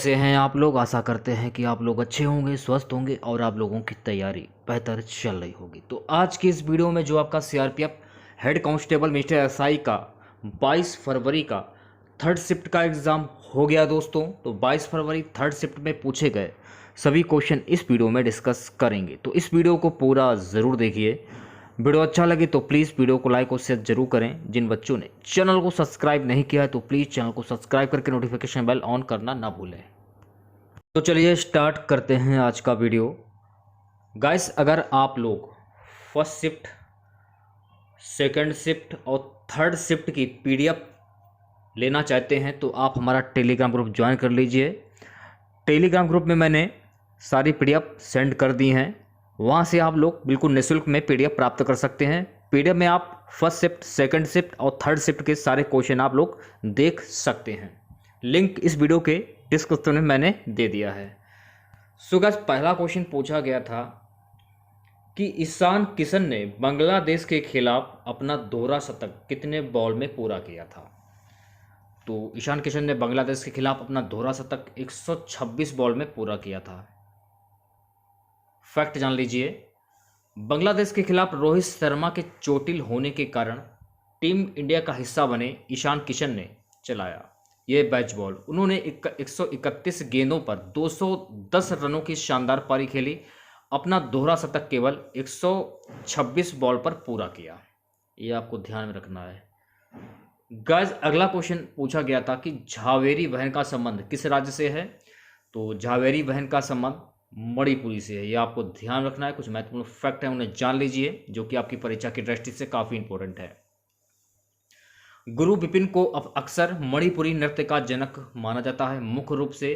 कैसे हैं आप लोग। आशा करते हैं कि आप लोग अच्छे होंगे, स्वस्थ होंगे और आप लोगों की तैयारी बेहतर चल रही होगी। तो आज की इस वीडियो में जो आपका CRPF head constable mister SI का 22 फरवरी का थर्ड शिफ्ट का एग्ज़ाम हो गया दोस्तों। तो 22 फरवरी थर्ड शिफ्ट में पूछे गए सभी क्वेश्चन इस वीडियो में डिस्कस करेंगे। तो इस वीडियो को पूरा ज़रूर देखिए। वीडियो अच्छा लगे तो प्लीज़ वीडियो को लाइक और शेयर जरूर करें। जिन बच्चों ने चैनल को सब्सक्राइब नहीं किया है तो प्लीज़ चैनल को सब्सक्राइब करके नोटिफिकेशन बेल ऑन करना ना भूलें। तो चलिए स्टार्ट करते हैं आज का वीडियो। गाइस, अगर आप लोग फर्स्ट शिफ्ट, सेकंड शिफ्ट और थर्ड शिफ्ट की पीडीएफ लेना चाहते हैं तो आप हमारा टेलीग्राम ग्रुप ज्वाइन कर लीजिए। टेलीग्राम ग्रुप में मैंने सारी पीडीएफ सेंड कर दी हैं। वहाँ से आप लोग बिल्कुल निःशुल्क में पीडीएफ प्राप्त कर सकते हैं। पीडीएफ में आप फर्स्ट शिफ्ट, सेकंड शिफ्ट और थर्ड शिफ्ट के सारे क्वेश्चन आप लोग देख सकते हैं। लिंक इस वीडियो के डिस्क्रिप्शन में मैंने दे दिया है। सो गाइस, पहला क्वेश्चन पूछा गया था कि ईशान किशन ने बांग्लादेश के खिलाफ अपना दोहरा शतक कितने बॉल में पूरा किया था। तो ईशान किशन ने बांग्लादेश के खिलाफ अपना दोहरा शतक 126 बॉल में पूरा किया था। फैक्ट जान लीजिए। बांग्लादेश के खिलाफ रोहित शर्मा के चोटिल होने के कारण टीम इंडिया का हिस्सा बने ईशान किशन ने चलाया ये बैच बॉल। उन्होंने 131 गेंदों पर 210 रनों की शानदार पारी खेली। अपना दोहरा शतक केवल 126 बॉल पर पूरा किया। ये आपको ध्यान में रखना है। गाइस, अगला क्वेश्चन पूछा गया था कि झावेरी बहन का संबंध किस राज्य से है। तो झावेरी बहन का संबंध मणिपुरी से है। ये आपको ध्यान रखना है। कुछ महत्वपूर्ण फैक्ट है उन्हें जान लीजिए जो कि आपकी परीक्षा की दृष्टि से काफी इंपॉर्टेंट है। गुरु बिपिन को अक्सर मणिपुरी नृत्य का जनक माना जाता है। मुख्य रूप से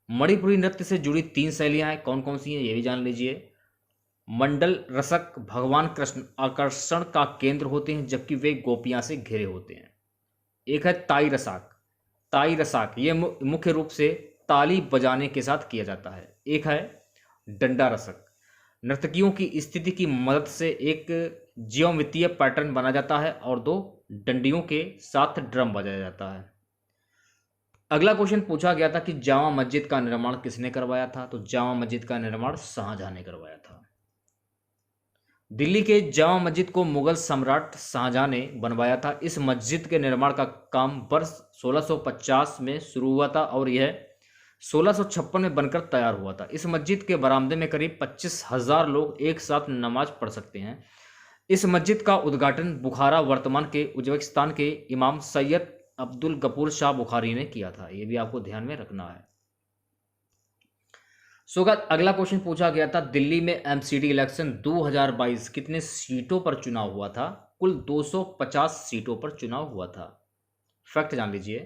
मणिपुरी नृत्य से जुड़ी 3 शैलियां हैं। कौन कौन सी हैं ये भी जान लीजिए। मंडल रसक भगवान कृष्ण आकर्षण का केंद्र होते हैं जबकि वे गोपियां से घिरे होते हैं। एक है ताई रसाक। ताई रसाक ये मुख्य रूप से ताली बजाने के साथ किया जाता है। एक है डंडा रसक। नर्तकियों की स्थिति की मदद से एक ज्यामितीय पैटर्न बना जाता है और 2 डंडियों के साथ ड्रम बजाया जाता है। अगला क्वेश्चन पूछा गया था कि जामा मस्जिद का निर्माण किसने करवाया था। तो जामा मस्जिद का निर्माण शाहजहां ने करवाया था। दिल्ली के जामा मस्जिद को मुगल सम्राट शाहजहां ने बनवाया था। इस मस्जिद के निर्माण का काम वर्ष 1650 में शुरू हुआ था और यह 1656 में बनकर तैयार हुआ था। इस मस्जिद के बरामदे में करीब 25,000 लोग एक साथ नमाज पढ़ सकते हैं। इस मस्जिद का उद्घाटन बुखारा वर्तमान के उज्बेकिस्तान के इमाम सैयद अब्दुल गफूर शाह बुखारी ने किया था। यह भी आपको ध्यान में रखना है। अगला क्वेश्चन पूछा गया था दिल्ली में एमसीडी इलेक्शन 2022 कितने सीटों पर चुनाव हुआ था। कुल 250 सीटों पर चुनाव हुआ था। फैक्ट जान लीजिए।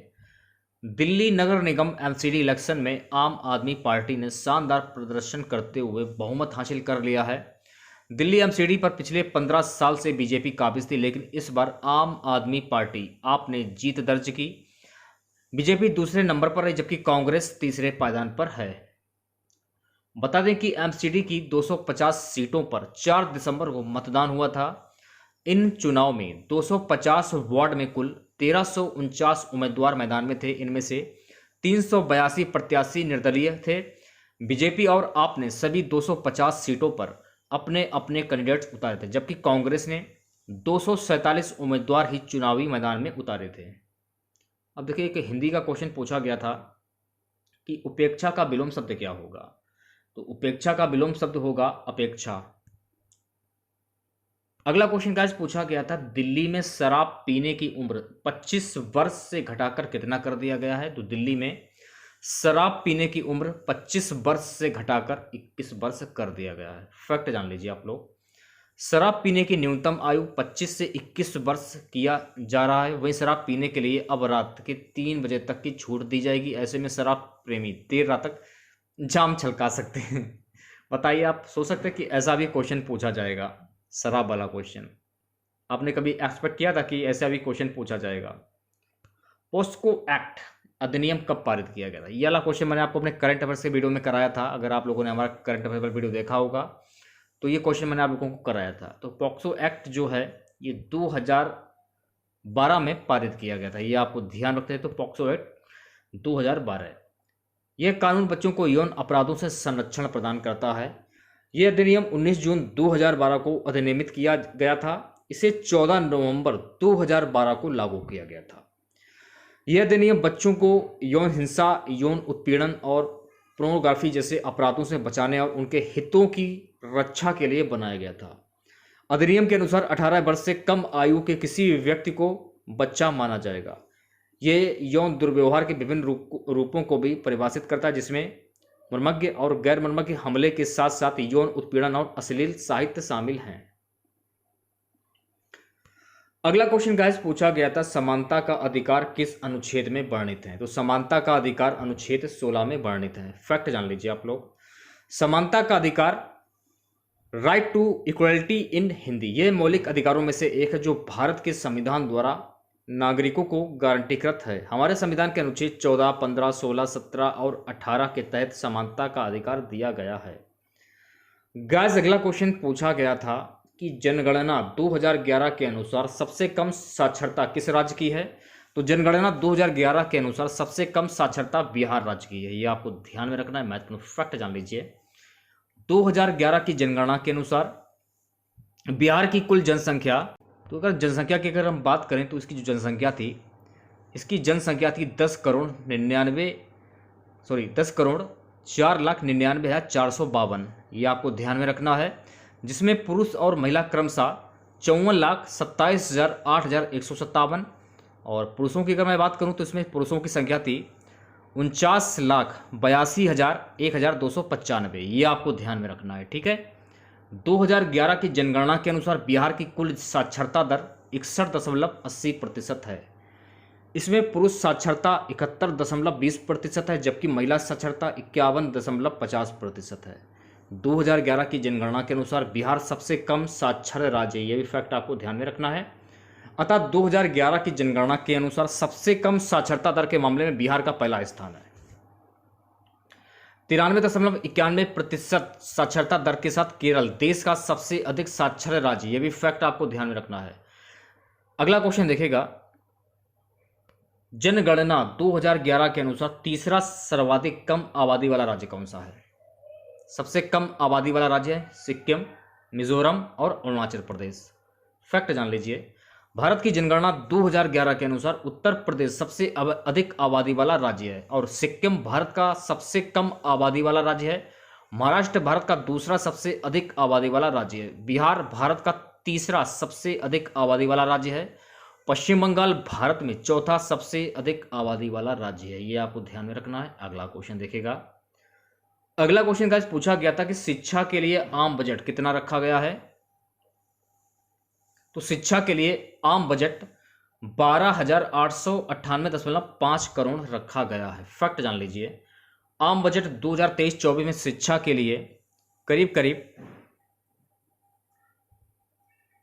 दिल्ली नगर निगम एमसीडी इलेक्शन में आम आदमी पार्टी ने शानदार प्रदर्शन करते हुए बहुमत हासिल कर लिया है। दिल्ली एमसीडी पर पिछले 15 साल से बीजेपी काबिज थी, लेकिन इस बार आम आदमी पार्टी आप ने जीत दर्ज की। बीजेपी दूसरे नंबर पर है जबकि कांग्रेस तीसरे पायदान पर है। बता दें कि एमसीडी की 250 सीटों पर 4 दिसंबर को मतदान हुआ था। इन चुनाव में 250 वार्ड में कुल 1349 उम्मीदवार मैदान में थे। इनमें से 382 प्रत्याशी निर्दलीय थे। बीजेपी और आप ने सभी 250 सीटों पर अपने अपने कैंडिडेट्स उतारे थे जबकि कांग्रेस ने 247 उम्मीदवार ही चुनावी मैदान में उतारे थे। अब देखिए, एक हिंदी का क्वेश्चन पूछा गया था कि उपेक्षा का विलोम शब्द क्या होगा। तो उपेक्षा का विलोम शब्द होगा अपेक्षा। अगला क्वेश्चन गाइस पूछा गया था दिल्ली में शराब पीने की उम्र 25 वर्ष से घटाकर कितना कर दिया गया है। तो दिल्ली में शराब पीने की उम्र 25 वर्ष से घटाकर 21 वर्ष कर दिया गया है। फैक्ट जान लीजिए आप लोग। शराब पीने की न्यूनतम आयु 25 से 21 वर्ष किया जा रहा है। वहीं शराब पीने के लिए अब रात के 3 बजे तक की छूट दी जाएगी। ऐसे में शराब प्रेमी देर रात तक जाम छलका सकते हैं। बताइए, आप सोच सकते हैं कि ऐसा भी क्वेश्चन पूछा जाएगा, शराब वाला क्वेश्चन। आपने कभी एक्सपेक्ट किया था कि ऐसा भी क्वेश्चन पूछा जाएगा। पोस्को एक्ट अधिनियम कब पारित किया गया था। ये वाला क्वेश्चन मैंने आपको अपने करंट अफेयर्स के वीडियो में कराया था। अगर आप लोगों ने हमारा करंट अफेयर वीडियो देखा होगा तो ये क्वेश्चन मैंने आप लोगों को कराया था। तो पोक्सो एक्ट जो है ये 2012 में पारित किया गया था। ये आपको ध्यान रखते हैं। तो पोक्सो एक्ट 2012 है। यह कानून बच्चों को यौन अपराधों से संरक्षण प्रदान करता है। यह अधिनियम 19 जून 2012 को अधिनियमित किया गया था। इसे 14 नवंबर 2012 को लागू किया गया था। यह अधिनियम बच्चों को यौन हिंसा, यौन उत्पीड़न और पोर्नोग्राफी जैसे अपराधों से बचाने और उनके हितों की रक्षा के लिए बनाया गया था। अधिनियम के अनुसार 18 वर्ष से कम आयु के किसी भी व्यक्ति को बच्चा माना जाएगा। ये यौन दुर्व्यवहार के विभिन्न रूपों को भी परिभाषित करता है, जिसमें मर्मज्ञ और गैर मर्मज्ञ हमले के साथ साथ यौन उत्पीड़न और अश्लील साहित्य शामिल हैं। अगला क्वेश्चन गाइस पूछा गया था, समानता का अधिकार किस अनुच्छेद में वर्णित है? तो समानता का अधिकार अनुच्छेद 16 में वर्णित है। फैक्ट जान लीजिए आप लोग। समानता का अधिकार, राइट टू इक्वलिटी इन हिंदी, यह मौलिक अधिकारों में से एक है जो भारत के संविधान द्वारा नागरिकों को गारंटीकृत है। हमारे संविधान के अनुच्छेद 14, 15, 16, 17 और 18 के तहत समानता का अधिकार दिया गया है। गाइस अगला क्वेश्चन पूछा गया था कि जनगणना 2011 के अनुसार सबसे कम साक्षरता किस राज्य की है? तो जनगणना 2011 के अनुसार सबसे कम साक्षरता बिहार राज्य की है। ये आपको ध्यान में रखना है, महत्वपूर्ण फैक्ट जान लीजिए। 2011 की जनगणना के अनुसार बिहार की कुल जनसंख्या, तो अगर जनसंख्या की अगर हम बात करें तो इसकी जो जनसंख्या थी, इसकी जनसंख्या थी 10,4,99,452। ये आपको ध्यान में रखना है, जिसमें पुरुष और महिला क्रमशः 54,27,000, 8,157। और पुरुषों की अगर मैं बात करूं तो इसमें पुरुषों की संख्या थी 49,82,000, 1,295। ये आपको ध्यान में रखना है, ठीक है। 2011 की जनगणना के अनुसार बिहार की कुल साक्षरता दर 61.80% है। इसमें पुरुष साक्षरता 71.20% है, जबकि महिला साक्षरता 51.50% है। 2011 की जनगणना के अनुसार बिहार सबसे कम साक्षर राज्य है। यह भी फैक्ट आपको ध्यान में रखना है। अतः 2011 की जनगणना के अनुसार सबसे कम साक्षरता दर के मामले में बिहार का पहला स्थान है। 93.91% साक्षरता दर के साथ केरल देश का सबसे अधिक साक्षर राज्य। यह भी फैक्ट आपको ध्यान में रखना है। अगला क्वेश्चन देखेगा, जनगणना 2011 के अनुसार तीसरा सर्वाधिक कम आबादी वाला राज्य कौन सा है? सबसे कम आबादी वाला राज्य है सिक्किम, मिजोरम और अरुणाचल प्रदेश। फैक्ट जान लीजिए। भारत की जनगणना 2011 के अनुसार उत्तर प्रदेश सबसे अधिक आबादी वाला राज्य है और सिक्किम भारत का सबसे कम आबादी वाला राज्य है। महाराष्ट्र भारत का दूसरा सबसे अधिक आबादी वाला राज्य है। बिहार भारत का तीसरा सबसे अधिक आबादी वाला राज्य है। पश्चिम बंगाल भारत में चौथा सबसे अधिक आबादी वाला राज्य है। ये आपको ध्यान में रखना है। अगला क्वेश्चन देखेगा। अगला क्वेश्चन गाइस पूछा गया था कि शिक्षा के लिए आम बजट कितना रखा गया है? तो शिक्षा के लिए आम बजट 12,898.5 करोड़ रखा गया है। फैक्ट जान लीजिए। आम बजट 2023-24 में शिक्षा के लिए करीब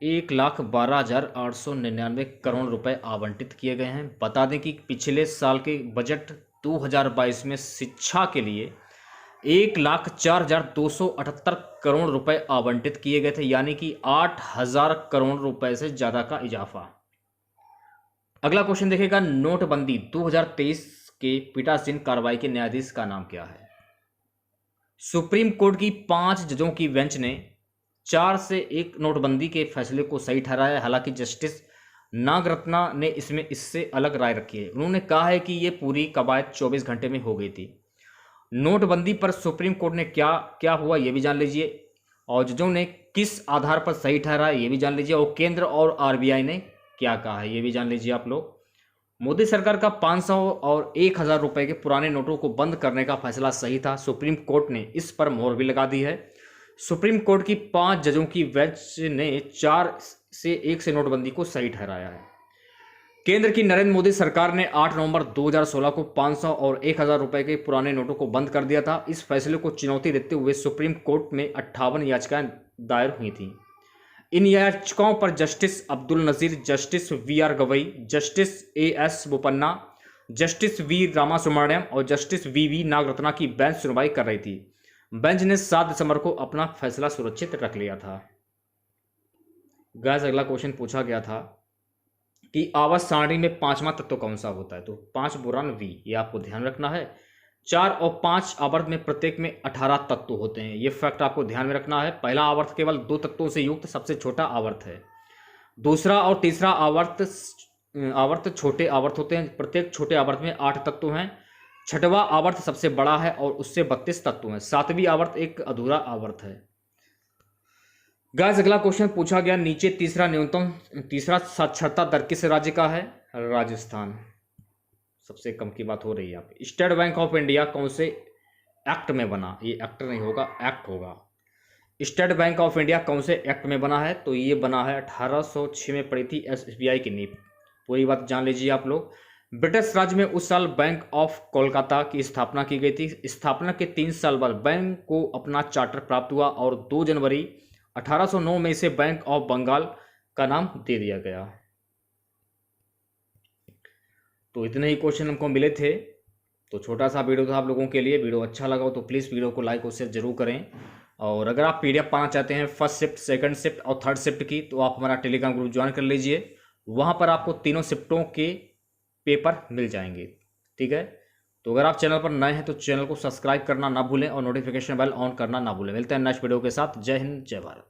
1,12,899 करोड़ रुपए आवंटित किए गए हैं। बता दें कि पिछले साल के बजट 2022 में शिक्षा के लिए 1,04,278 करोड़ रुपए आवंटित किए गए थे, यानी कि 8,000 करोड़ रुपए से ज्यादा का इजाफा। अगला क्वेश्चन देखेगा, नोटबंदी 2023 के पीठासीन कार्रवाई के न्यायाधीश का नाम क्या है? सुप्रीम कोर्ट की 5 जजों की बेंच ने 4 से 1 नोटबंदी के फैसले को सही ठहराया। हालांकि जस्टिस नागरत्ना ने इससे अलग राय रखी है। उन्होंने कहा है कि यह पूरी कवायद 24 घंटे में हो गई थी। नोटबंदी पर सुप्रीम कोर्ट ने क्या हुआ ये भी जान लीजिए, और जजों ने किस आधार पर सही ठहरा ये भी जान लीजिए, और केंद्र और आरबीआई ने क्या कहा है ये भी जान लीजिए आप लोग। मोदी सरकार का 500 और 1,000 रुपए के पुराने नोटों को बंद करने का फैसला सही था। सुप्रीम कोर्ट ने इस पर मोहर भी लगा दी है। सुप्रीम कोर्ट की 5 जजों की बेंच ने 4 से 1 से नोटबंदी को सही ठहराया है। केंद्र की नरेंद्र मोदी सरकार ने 8 नवंबर 2016 को 500 और 1,000 रुपए के पुराने नोटों को बंद कर दिया था। इस फैसले को चुनौती देते हुए सुप्रीम कोर्ट में 58 याचिकाएं दायर हुई थीं। इन याचिकाओं पर justice Abdul Nazeer, justice V R. Gavai, justice A S. Bopanna, justice V. Ramasubramanian और जस्टिस वी. नागरत्ना की बेंच सुनवाई कर रही थी। बेंच ने 7 दिसंबर को अपना फैसला सुरक्षित रख लिया था। गाइस अगला क्वेश्चन पूछा गया था कि आवास सारणी में 5वां तत्व कौन सा होता है? तो 5 बोरान वी, ये आपको ध्यान रखना है। 4 और 5 आवर्त में प्रत्येक में 18 तत्व होते हैं। ये फैक्ट आपको ध्यान में रखना है। पहला आवर्त केवल 2 तत्वों से युक्त सबसे छोटा आवर्त है। दूसरा और तीसरा आवर्त छोटे आवर्त होते हैं। प्रत्येक छोटे आवर्त में 8 तत्व हैं। छठवां आवर्त सबसे बड़ा है और उससे 32 तत्व हैं। सातवीं आवर्त एक अधूरा आवर्त है। गाइस अगला क्वेश्चन पूछा गया, नीचे तीसरा साक्षरता दर किस राज्य का है? राजस्थान। सबसे कम की बात हो रही है यहाँ पे। स्टेट बैंक ऑफ इंडिया कौन से एक्ट में बना? ये एक्ट नहीं होगा, एक्ट होगा। स्टेट बैंक ऑफ इंडिया कौन से एक्ट में बना है? तो ये बना है 1806 में पड़ी थी SBI की नींव। पूरी बात जान लीजिए आप लोग। ब्रिटिश राज्य में उस साल बैंक ऑफ कोलकाता की स्थापना की गई थी। स्थापना के 3 साल बाद बैंक को अपना चार्टर प्राप्त हुआ और 2 जनवरी 1809 में इसे बैंक ऑफ बंगाल का नाम दे दिया गया। तो इतने ही क्वेश्चन हमको मिले थे। तो छोटा सा वीडियो था आप लोगों के लिए। वीडियो अच्छा लगा हो तो प्लीज़ वीडियो को लाइक और शेयर जरूर करें। और अगर आप PDF पाना चाहते हैं फर्स्ट शिफ्ट, सेकंड शिफ्ट और थर्ड शिफ्ट की, तो आप हमारा टेलीग्राम ग्रुप ज्वाइन कर लीजिए। वहाँ पर आपको तीनों शिफ्टों के पेपर मिल जाएंगे। ठीक है, तो अगर आप चैनल पर नए हैं तो चैनल को सब्सक्राइब करना ना भूलें और नोटिफिकेशन बेल ऑन करना ना भूलें। मिलते हैं नेक्स्ट वीडियो के साथ। जय हिंद, जय भारत।